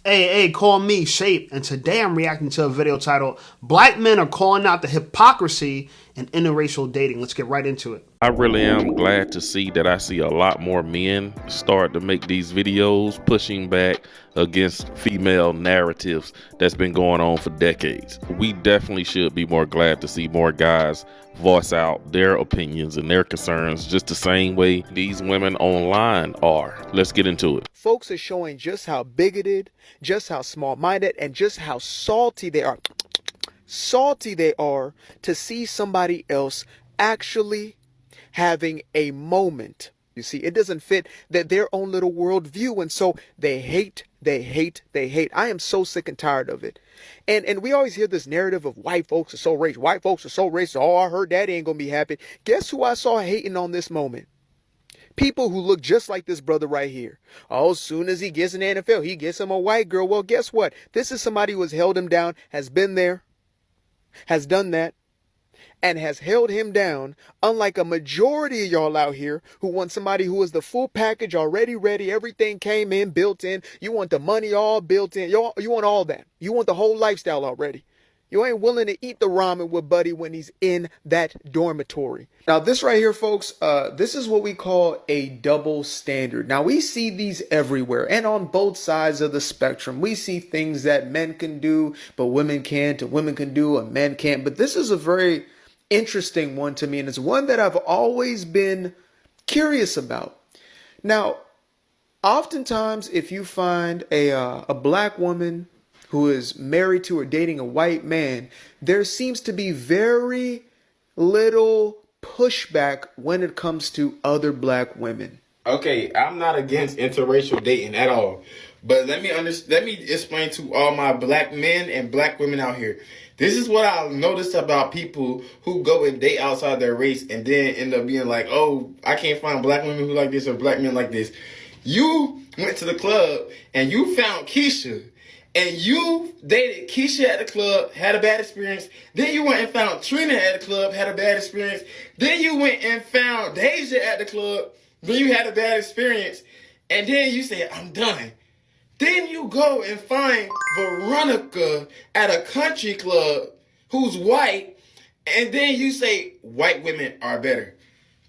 Hey, call me Shape, and today I'm reacting to a video titled Black Men Are Calling Out the Hypocrisy in Interracial Dating. Let's get right into it. I really am glad to see that I see a lot more men start to make these videos pushing back against female narratives that's been going on for decades. We definitely should be more glad to see more guys voice out their opinions and their concerns just the same way these women online are. Let's get into it. Folks are showing just how bigoted, just how small-minded, and just how salty they are. Salty they are to see somebody else actually having a moment. You see, it doesn't fit their own little worldview, and so they hate. I am so sick and tired of it. And we always hear this narrative of white folks are so racist. White folks are so racist. Oh, I heard that ain't gonna be happy. Guess who I saw hating on this moment? People who look just like this brother right here. Oh, as soon as he gets in the NFL, he gets him a white girl. Well, guess what? This is somebody who has held him down, has been there, has done that, and has held him down, unlike a majority of y'all out here who want somebody who is the full package, already ready, everything came in, built in. You want the money all built in. You want all that. You want the whole lifestyle already. You ain't willing to eat the ramen with Buddy when he's in that dormitory. Now, this right here, folks, this is what we call a double standard. Now, we see these everywhere and on both sides of the spectrum. We see things that men can do, but women can't, or women can do, and men can't. But this is a very interesting one to me, and it's one that I've always been curious about. Now, oftentimes, if you find a black woman who is married to or dating a white man, there seems to be very little pushback when it comes to other black women. Okay, I'm not against interracial dating at all, but let me explain to all my black men and black women out here. This is what I've noticed about people who go and date outside their race and then end up being like, oh, I can't find black women who like this or black men like this. You went to the club and you found Keisha, and you dated Keisha at the club, had a bad experience. Then you went and found Trina at the club, had a bad experience. Then you went and found Deja at the club, then you had a bad experience. And then you say, I'm done. Then you go and find Veronica at a country club who's white, and then you say white women are better.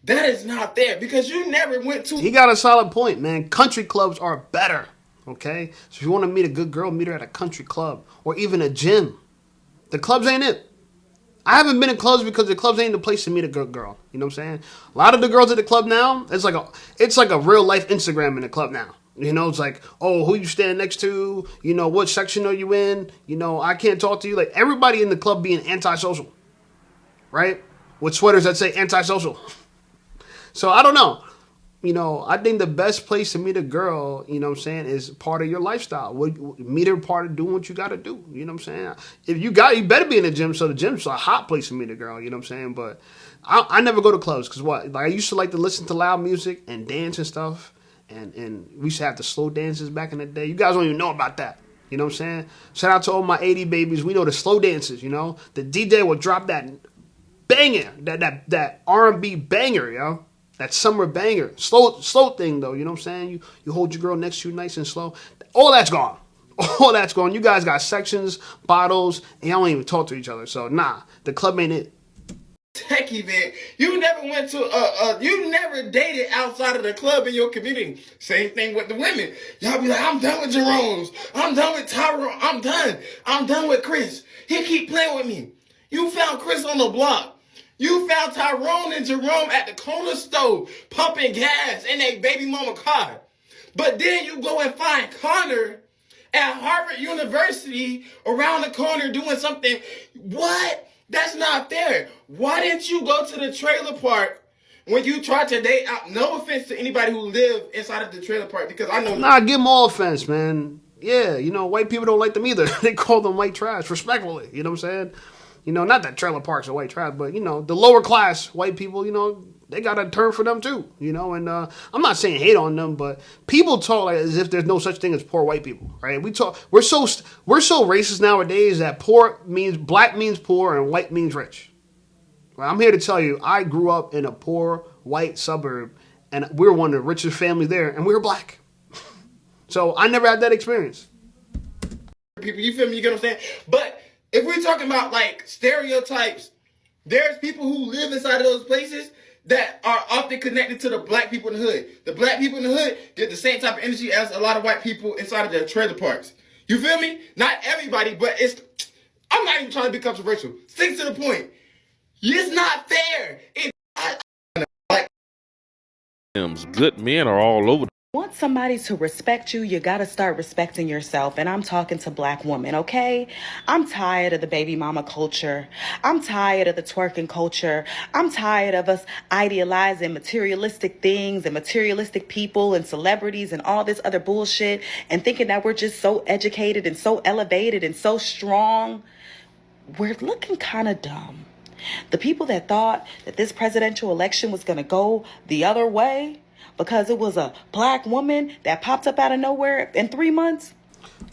That is not there because you never went to... He got a solid point, man. Country clubs are better, okay? So if you want to meet a good girl, meet her at a country club or even a gym. The clubs ain't it. I haven't been in clubs because the clubs ain't the place to meet a good girl. You know what I'm saying? A lot of the girls at the club now, it's like a real life Instagram in the club now. You know, it's like, oh, who you standing next to? You know, what section are you in? You know, I can't talk to you. Like, everybody in the club being antisocial, right? With sweaters that say antisocial. So, I don't know. You know, I think the best place to meet a girl, you know what I'm saying, is part of your lifestyle. Meet her part of doing what you got to do. You know what I'm saying? If you better be in the gym. So the gym's a hot place to meet a girl. You know what I'm saying? But I never go to clubs because what? Like, I used to like to listen to loud music and dance and stuff. And we used to have the slow dances back in the day. You guys don't even know about that. You know what I'm saying? Shout out to all my 80 babies. We know the slow dances, you know. The DJ will drop that banger, that R&B banger, yo. That summer banger. Slow thing, though, you know what I'm saying? You hold your girl next to you nice and slow. All that's gone. All that's gone. You guys got sections, bottles, and y'all don't even talk to each other. So, nah, the club ain't it. Tech event. You never went to you never dated outside of the club in your community. Same thing with the women. Y'all be like, I'm done with Jerome's. I'm done with Tyrone. I'm done with Chris. He keep playing with me. You found Chris on the block. You found Tyrone and Jerome at the corner store pumping gas in a baby mama car. But then you go and find Connor at Harvard University around the corner doing something. What? That's not fair. Why didn't you go to the trailer park when you tried to date out? No offense to anybody who live inside of the trailer park, because I know... Nah, give them all offense, man. Yeah, you know, white people don't like them either. They call them white trash, respectfully. You know what I'm saying? You know, not that trailer parks are white trash, but, you know, the lower class white people, you know, they got a term for them too, you know, and I'm not saying hate on them, but people talk like as if there's no such thing as poor white people, right? We're so racist nowadays that black means poor and white means rich. Well, I'm here to tell you, I grew up in a poor white suburb, and we were one of the richest families there, and we were black. So I never had that experience. people. You feel me? You get what I'm saying? But if we're talking about like stereotypes, there's people who live inside of those places that are often connected to the black people in the hood. The black people in the hood get the same type of energy as a lot of white people inside of their trailer parks. You feel me? Not everybody, but I'm not even trying to be controversial. Stick to the point. It's not fair. Good men are all over. Want somebody to respect you, you gotta start respecting yourself. And I'm talking to black women, okay? I'm tired of the baby mama culture. I'm tired of the twerking culture. I'm tired of us idealizing materialistic things and materialistic people and celebrities and all this other bullshit and thinking that we're just so educated and so elevated and so strong. We're looking kind of dumb. The people that thought that this presidential election was gonna go the other way because it was a black woman that popped up out of nowhere in 3 months.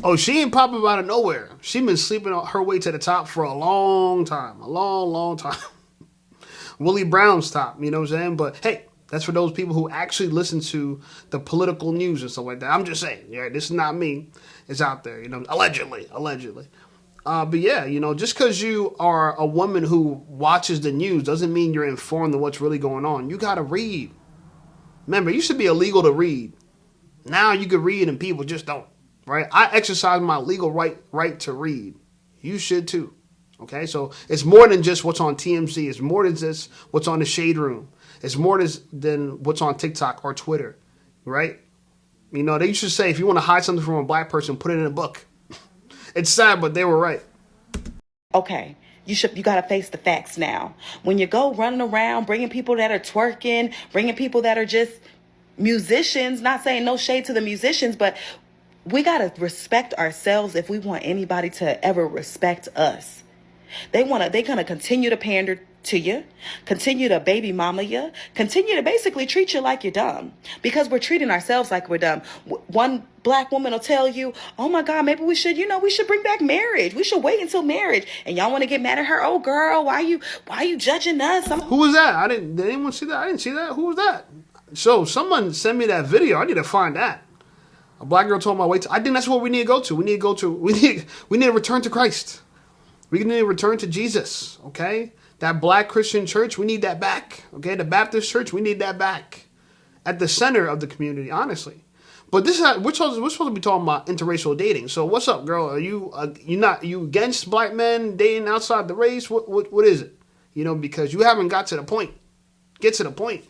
Oh, she ain't popping up out of nowhere. She been sleeping on her way to the top for a long time. A long, long time. Willie Brown's top, you know what I'm saying? But hey, that's for those people who actually listen to the political news and stuff like that. I'm just saying, yeah, this is not me. It's out there, you know, allegedly. But yeah, you know, just because you are a woman who watches the news doesn't mean you're informed of what's really going on. You got to read. Remember, it used to be illegal to read. Now you can read and people just don't, right? I exercise my legal right to read. You should too, okay? So it's more than just what's on TMZ. It's more than just what's on the Shade Room. It's more than what's on TikTok or Twitter, right? You know, they used to say if you want to hide something from a black person, put it in a book. It's sad, but they were right. Okay. You got to face the facts now. When you go running around, bringing people that are twerking, bringing people that are just musicians, not saying no shade to the musicians, but we got to respect ourselves if we want anybody to ever respect us. They're going to continue to pander to you, continue to baby mama you, continue to basically treat you like you're dumb because we're treating ourselves like we're dumb. One black woman will tell you, oh my God, maybe we should bring back marriage. We should wait until marriage. And y'all want to get mad at her. Oh girl, why you judging us? Who was that? Did anyone see that? I didn't see that. Who was that? So someone sent me that video. I need to find that. A black girl told my wait. I think that's what we need to go to. We need to return to Christ. We need to return to Jesus. Okay. That black Christian church, we need that back. Okay, the Baptist church, we need that back. At the center of the community, honestly. But we're supposed to be talking about interracial dating. So what's up, girl? Are you against black men dating outside the race? What is it? You know, because you haven't got to the point. Get to the point.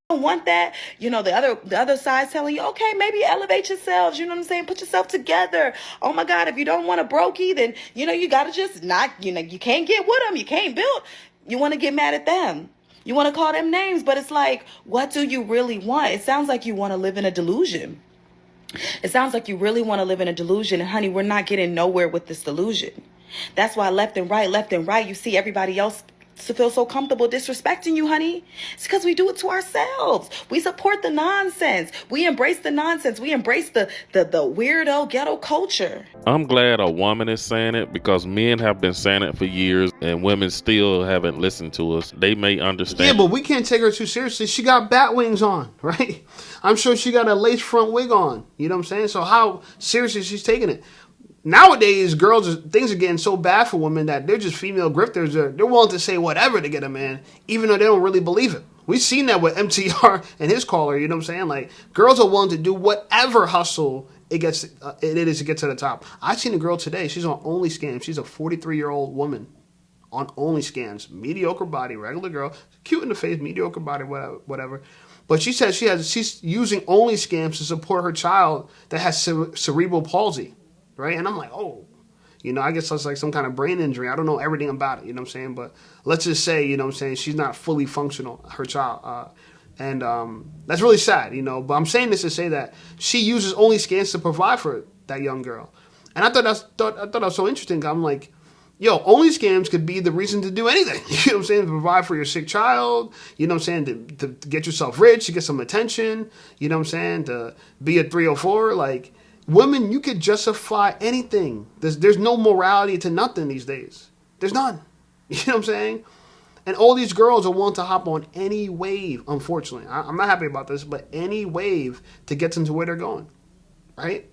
Don't want that. You know, the other side's telling you, okay, maybe elevate yourselves. You know what I'm saying? Put yourself together. Oh my God, if you don't want a brokey, then, you know, you got to just not, you know, you can't get with them. You can't build. You want to get mad at them. You want to call them names, but it's like, what do you really want? It sounds like you want to live in a delusion. It sounds like you really want to live in a delusion. And honey, we're not getting nowhere with this delusion. That's why left and right, you see everybody else to feel so comfortable disrespecting you, honey. It's because we do it to ourselves. We support the nonsense. We embrace the nonsense. We embrace the weirdo ghetto culture. I'm glad a woman is saying it because men have been saying it for years and women still haven't listened to us. They may understand. Yeah, but we can't take her too seriously. She got bat wings on, right? I'm sure she got a lace front wig on. You know what I'm saying? So how seriously she's taking it? Nowadays, things are getting so bad for women that they're just female grifters. They're willing to say whatever to get a man, even though they don't really believe it. We've seen that with MTR and his caller. You know what I'm saying? Like, girls are willing to do whatever hustle it is to get to the top. I seen a girl today. She's on OnlyScans. She's a 43-year-old woman on OnlyScans. Mediocre body, regular girl, cute in the face, mediocre body, whatever. But she says she's using OnlyScans to support her child that has cerebral palsy. Right? And I'm like, oh, you know, I guess that's like some kind of brain injury. I don't know everything about it, you know what I'm saying? But let's just say, you know what I'm saying, she's not fully functional, her child. And that's really sad, you know. But I'm saying this to say that she uses OnlyScans to provide for that young girl. And I thought that was so interesting. I'm like, yo, OnlyScans could be the reason to do anything. You know what I'm saying? To provide for your sick child, you know what I'm saying? To get yourself rich, to get some attention, you know what I'm saying? To be a 304, like... Women, you could justify anything. There's no morality to nothing these days. There's none. You know what I'm saying? And all these girls are willing to hop on any wave, unfortunately. I'm not happy about this, but any wave to get them to where they're going. Right?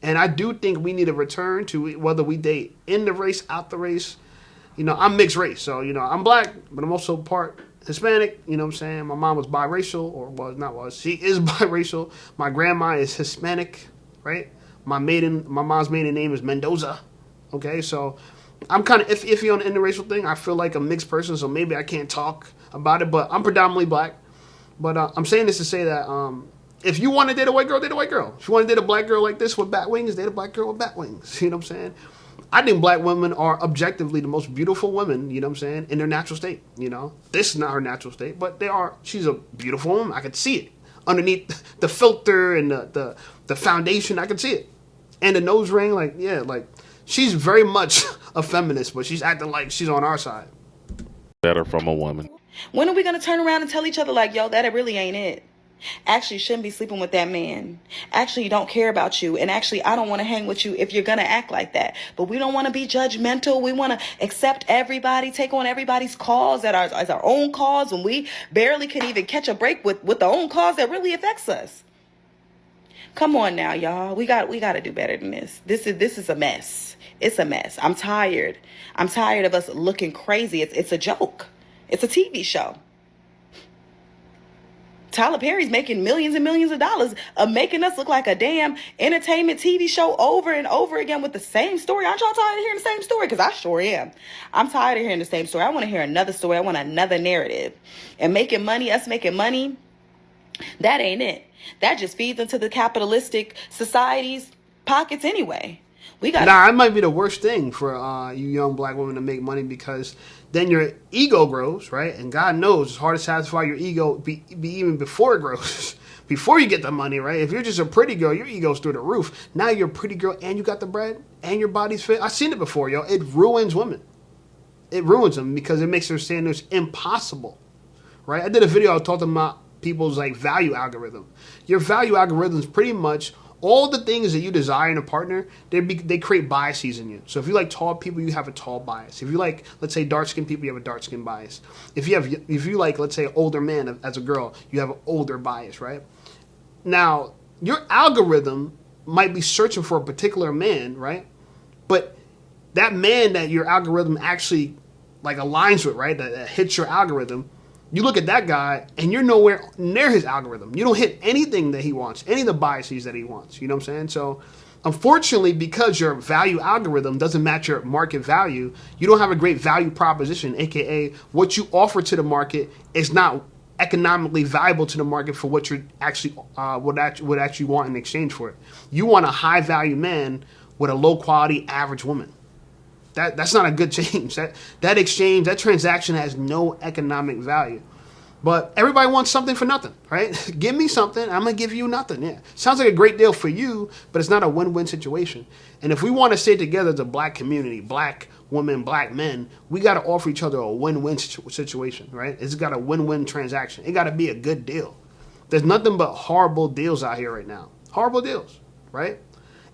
And I do think we need a return to whether we date in the race, out the race. You know, I'm mixed race, so, you know, I'm black, but I'm also part Hispanic. You know what I'm saying? My mom was biracial, or she is biracial. My grandma is Hispanic, right? My mom's maiden name is Mendoza. Okay, so I'm kind of iffy on the interracial thing. I feel like a mixed person, so maybe I can't talk about it, but I'm predominantly black. But I'm saying this to say that if you want to date a white girl, date a white girl. If you want to date a black girl like this with bat wings, date a black girl with bat wings. You know what I'm saying? I think black women are objectively the most beautiful women, you know what I'm saying, in their natural state, you know. This is not her natural state, but she's a beautiful woman. I could see it. Underneath the filter and the foundation, I could see it. And the nose ring, like, yeah, like, she's very much a feminist, but she's acting like she's on our side. Better from a woman. When are we going to turn around and tell each other, like, yo, that really ain't it? Actually, you shouldn't be sleeping with that man. Actually, you don't care about you. And actually, I don't want to hang with you if you're going to act like that. But we don't want to be judgmental. We want to accept everybody, take on everybody's cause as our own cause, when we barely can even catch a break with the own cause that really affects us. Come on now, y'all. We got to do better than this. This is a mess. It's a mess. I'm tired. I'm tired of us looking crazy. It's a joke. It's a TV show. Tyler Perry's making millions and millions of dollars of making us look like a damn entertainment TV show over and over again with the same story. Aren't y'all tired of hearing the same story? Because I sure am. I'm tired of hearing the same story. I want to hear another story. I want another narrative. And us making money, that ain't it. That just feeds into the capitalistic society's pockets anyway. It might be the worst thing for you young black women to make money, because then your ego grows, right? And God knows it's hard to satisfy your ego be even before it grows, before you get the money, right? If you're just a pretty girl, your ego's through the roof. Now you're a pretty girl and you got the bread and your body's fit. I've seen it before, yo. It ruins women. It ruins them because it makes their standards impossible, right? I did a video talking about people's like value algorithm. Your value algorithm is pretty much all the things that you desire in a partner. They create biases in you. So if you like tall people, you have a tall bias. If you like, let's say, dark-skinned people, you have a dark-skinned bias. If you like, let's say, older man as a girl, you have an older bias, right? Now, your algorithm might be searching for a particular man, right? But that man that your algorithm actually like aligns with, right, that hits your algorithm, you look at that guy and you're nowhere near his algorithm. You don't hit anything that he wants, any of the biases that he wants. You know what I'm saying? So unfortunately, because your value algorithm doesn't match your market value, you don't have a great value proposition, aka what you offer to the market is not economically valuable to the market for what you're actually would actually want in exchange for it. You want a high value man with a low quality average woman. That's not a good change. That exchange, that transaction has no economic value. But everybody wants something for nothing, right? Give me something, I'm going to give you nothing. Yeah. Sounds like a great deal for you, but it's not a win-win situation. And if we want to stay together as a black community, black women, black men, we got to offer each other a win-win situation, right? It's got a win-win transaction. It got to be a good deal. There's nothing but horrible deals out here right now. Horrible deals, right?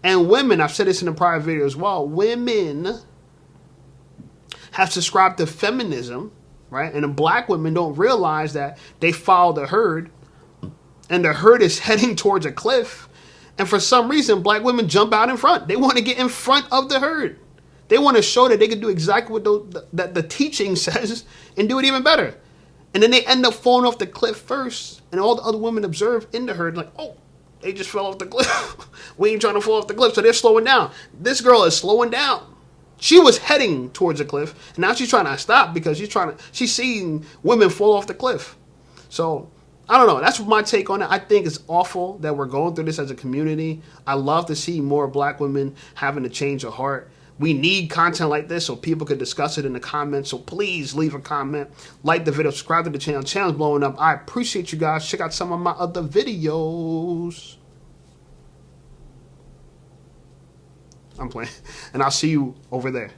And women, I've said this in a prior video as well, women have subscribed to feminism, right? And the black women don't realize that they follow the herd, and the herd is heading towards a cliff. And for some reason, black women jump out in front. They want to get in front of the herd. They want to show that they can do exactly what the teaching says and do it even better. And then they end up falling off the cliff first, and all the other women observe in the herd like, oh, they just fell off the cliff. We ain't trying to fall off the cliff, so they're slowing down. This girl is slowing down. She was heading towards a cliff, and now she's trying to stop because she's seeing women fall off the cliff. So, I don't know. That's my take on it. I think it's awful that we're going through this as a community. I love to see more black women having a change of heart. We need content like this so people can discuss it in the comments. So please leave a comment, like the video, subscribe to the channel. The channel's blowing up. I appreciate you guys. Check out some of my other videos. I'm playing. And I'll see you over there.